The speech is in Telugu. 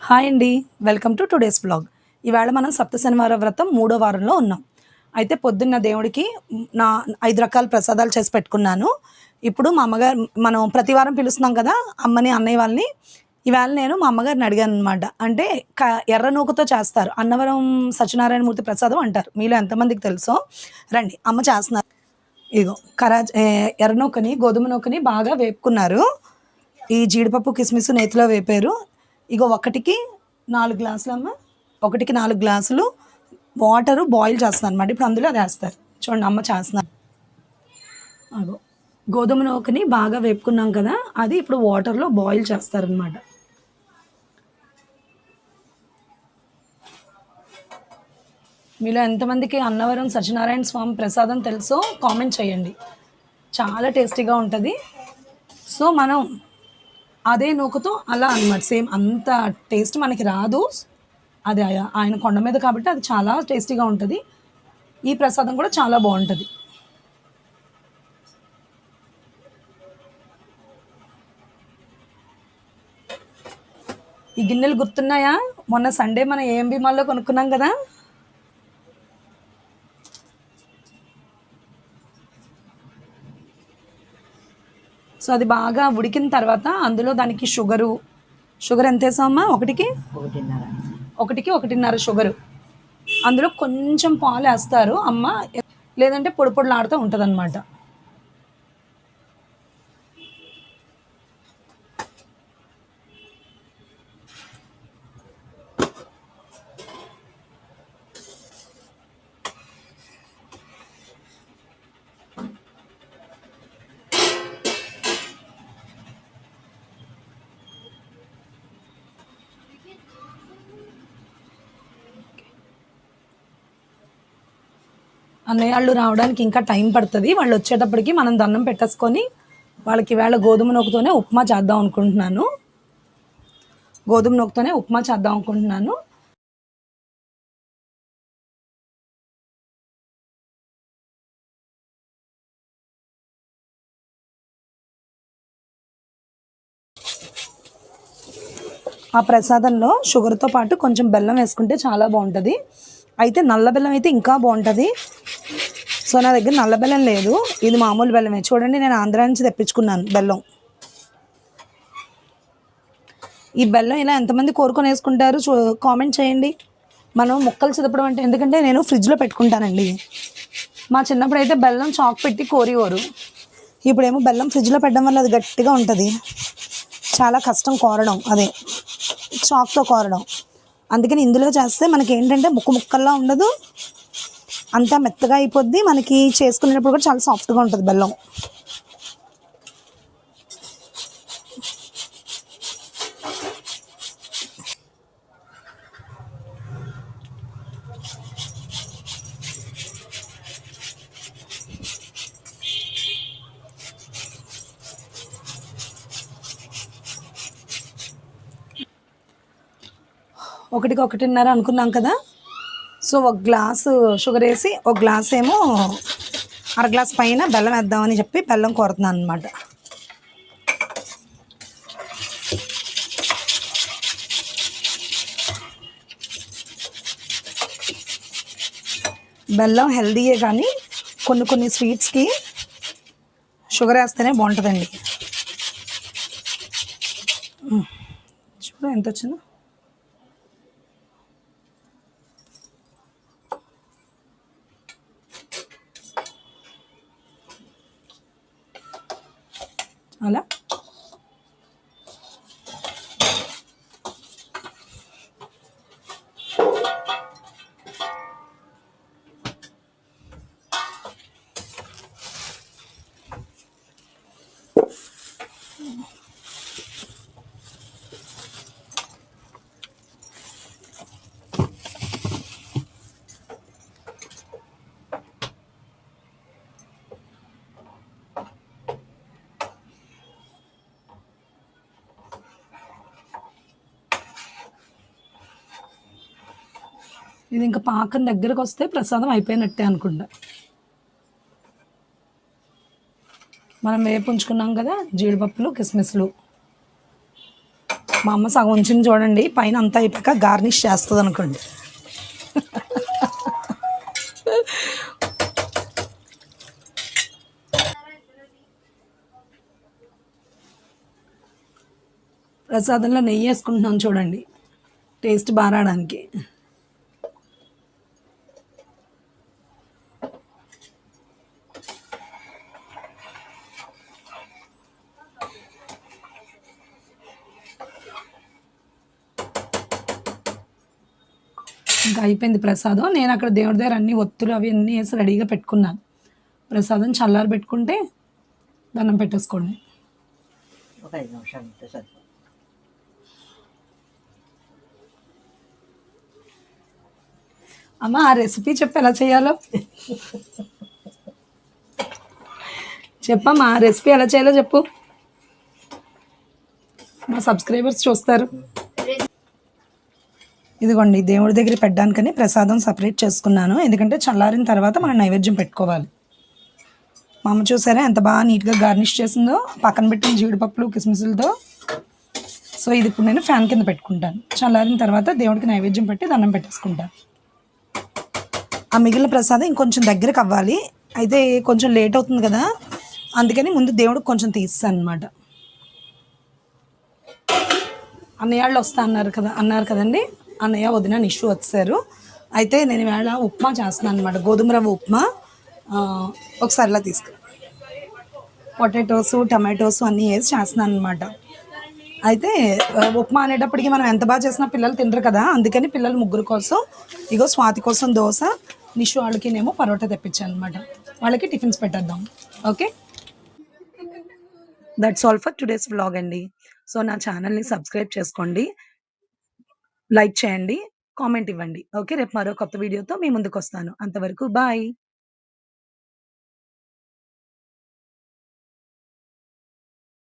హాయ్ అండి, వెల్కమ్ టు టుడేస్ బ్లాగ్. ఈవేళ మనం సప్త శనివార వ్రతం 3వ వారంలో ఉన్నాం. అయితే పొద్దున్న దేవుడికి నా 5 రకాల ప్రసాదాలు చేసి పెట్టుకున్నాను. ఇప్పుడు మా అమ్మగారు మనం ప్రతి వారం పిలుస్తున్నాం కదా అమ్మని, అన్నయ్య వాళ్ళని. ఈవేళ నేను మా అమ్మగారిని అడిగాను అనమాట. అంటే ఎర్ర నూకతో చేస్తారు, అన్నవరం సత్యనారాయణమూర్తి ప్రసాదం అంటారు. మీలో ఎంతమందికి తెలుసో రండి, అమ్మ చేస్తున్నారు. ఇదిగో ఎర్ర నూకని, గోధుమ నూకని బాగా వేపుకున్నారు. ఈ జీడిపప్పు కిస్మిస్ నేతిలో వేపారు. ఇగో ఒకటికి 4 గ్లాసులు అమ్మ, ఒకటికి 4 గ్లాసులు వాటరు బాయిల్ చేస్తున్నాను అనమాట. ఇప్పుడు అందులో అది వేస్తారు. చూడండి అమ్మ చేస్తున్నారు. అగో గోధుమ నూకని బాగా వేపుకున్నాం కదా, అది ఇప్పుడు వాటర్లో బాయిల్ చేస్తారనమాట. మీలో ఎంతమందికి అన్నవరం సత్యనారాయణ స్వామి ప్రసాదం తెలుసో కామెంట్ చేయండి. చాలా టేస్టీగా ఉంటుంది. సో మనం అదే నూకతో అలా అనమాట, సేమ్ అంత టేస్ట్ మనకి రాదు. అది ఆయన కొండ మీద కాబట్టి అది చాలా టేస్టీగా ఉంటుంది. ఈ ప్రసాదం కూడా చాలా బాగుంటుంది. ఈ గిన్నెలు గుర్తున్నాయా? మొన్న సండే మనం ఏఎంబి మాల్లో కొనుక్కున్నాం కదా. సో అది బాగా ఉడికిన తర్వాత అందులో దానికి షుగర్ ఎంత వేసామమ్మా? ఒకటికి 1.5 షుగరు. అందులో కొంచెం పాలు వేస్తారు అమ్మ, లేదంటే పొడి పొడిలాడుతూ ఉంటుంది అనమాట. అన్నయ్య వాళ్ళు రావడానికి ఇంకా టైం పడుతుంది. వాళ్ళు వచ్చేటప్పటికి మనం దండం పెట్టేసుకొని వాళ్ళకి ఈవేళ గోధుమ నూకతోనే ఉప్మా చేద్దాం అనుకుంటున్నాను. ఆ ప్రసాదంలో షుగర్తో పాటు కొంచెం బెల్లం వేసుకుంటే చాలా బాగుంటుంది. అయితే నల్ల బెల్లం అయితే ఇంకా బాగుంటుంది. సో నా దగ్గర నల్ల బెల్లం లేదు, ఇది మామూలు బెల్లమే. చూడండి, నేను ఆంధ్రా నుంచి తెప్పించుకున్నాను బెల్లం. ఈ బెల్లం ఇలా ఎంతమంది కోరుకొని వేసుకుంటారు కామెంట్ చేయండి. మనం ముక్కలు చిదపడం అంటే, ఎందుకంటే నేను ఫ్రిడ్జ్లో పెట్టుకుంటానండి. మా చిన్నప్పుడు అయితే బెల్లం చాక్ పెట్టి కోరేవారు. ఇప్పుడేమో బెల్లం ఫ్రిడ్జ్లో పెట్టడం వల్ల అది గట్టిగా ఉంటుంది, చాలా కష్టం కోరడం, అదే చాక్తో కోరడం. అందుకని ఇందులో చేస్తే మనకి ఏంటంటే ముక్కల్లా ఉండదు, అంతా మెత్తగా అయిపోద్ది. మనకి చేసుకునేటప్పుడు కూడా చాలా సాఫ్ట్గా ఉంటుంది బెల్లం. ఒకటికి 1.5 అనుకున్నాం కదా. సో 1 గ్లాసు షుగర్ వేసి 1 గ్లాస్ ఏమో అర గ్లాస్ పైన బెల్లం వేద్దామని చెప్పి బెల్లం కోరుతున్నాను అనమాట. బెల్లం హెల్దీయే, కానీ కొన్ని స్వీట్స్కి షుగర్ వేస్తేనే బాగుంటుందండి. చూడు ఎంత వచ్చిందో. అలా ఇది ఇంకా పాకం దగ్గరకు వస్తే ప్రసాదం అయిపోయినట్టే అనుకుంటా. మనం వేపుంచుకున్నాం కదా జీడిపప్పులు, కిస్మిస్లు, మా అమ్మ సగం ఉంచింది చూడండి, పైన అంతా అయిపోయాక గార్నిష్ చేస్తుంది అనుకోండి. ప్రసాదంలో నెయ్యి వేసుకుంటున్నాం చూడండి, టేస్ట్ బాగా రావడానికి. ఇంకా అయిపోయింది ప్రసాదం. నేను అక్కడ దేవుడి దగ్గర అన్ని ఒత్తులు అవి అన్నీ వేసి రెడీగా పెట్టుకున్నాను. ప్రసాదం చల్లారి పెట్టుకుంటే దండం పెట్టేసుకోండి. ఒక 5 నిమిషాలు ఉంటే సరిపోతుంది. అమ్మ ఆ రెసిపీ చెప్పు ఎలా చేయాలో. చెప్పమ్మా ఆ రెసిపీ ఎలా చేయాలో చెప్పు, మా సబ్స్క్రైబర్స్ చూస్తారు. ఇదిగోండి దేవుడి దగ్గర పెట్టడానికని ప్రసాదం సపరేట్ చేసుకున్నాను, ఎందుకంటే చల్లారిన తర్వాత మనం నైవేద్యం పెట్టుకోవాలి. మా అమ్మ చూసారా ఎంత బాగా నీట్గా గార్నిష్ చేసిందో పక్కన పెట్టిన జీడిపప్పులు కిస్మిసులతో. సో ఇది ఇప్పుడు నేను ఫ్యాన్ కింద పెట్టుకుంటాను. చల్లారిన తర్వాత దేవుడికి నైవేద్యం పెట్టి దండం పెట్టేసుకుంటాను. ఆ మిగిలిన ప్రసాదం ఇంకొంచెం దగ్గరకు అవ్వాలి, అయితే కొంచెం లేట్ అవుతుంది కదా, అందుకని ముందు దేవుడికి కొంచెం తీస్తాను అనమాట. అన్నయ్యాళ్ళు వస్తా అన్నారు కదండి, అన్నయ్య వదిన నిషు వచ్చారు. అయితే నేను ఇవాళ ఉప్మా చేస్తున్నాను అనమాట, గోధుమ రవ్వ ఉప్మా. ఒకసారి ఇలా తీసుకు పొటాటోస్ టమాటోస్ అన్నీ వేసి చేస్తున్నాను అనమాట. అయితే ఉప్మా అనేటప్పటికి మనం ఎంత బాగా చేసినా పిల్లలు తినరు కదా, అందుకని పిల్లలు ముగ్గురు కోసం ఇగో స్వాతి కోసం దోశ, నిషు వాళ్ళకినేమో పరోటా తెప్పించాను అనమాట. వాళ్ళకి టిఫిన్స్ పెట్టేద్దాం. Okay, that's all for today's vlog అండి. సో నా ఛానల్ని సబ్స్క్రైబ్ చేసుకోండి, లైక్ చేయండి, కామెంట్ ఇవ్వండి. ఓకే, రేపు మరో కొత్త వీడియోతో మీ ముందుకు వస్తాను. అంతవరకు బాయ్.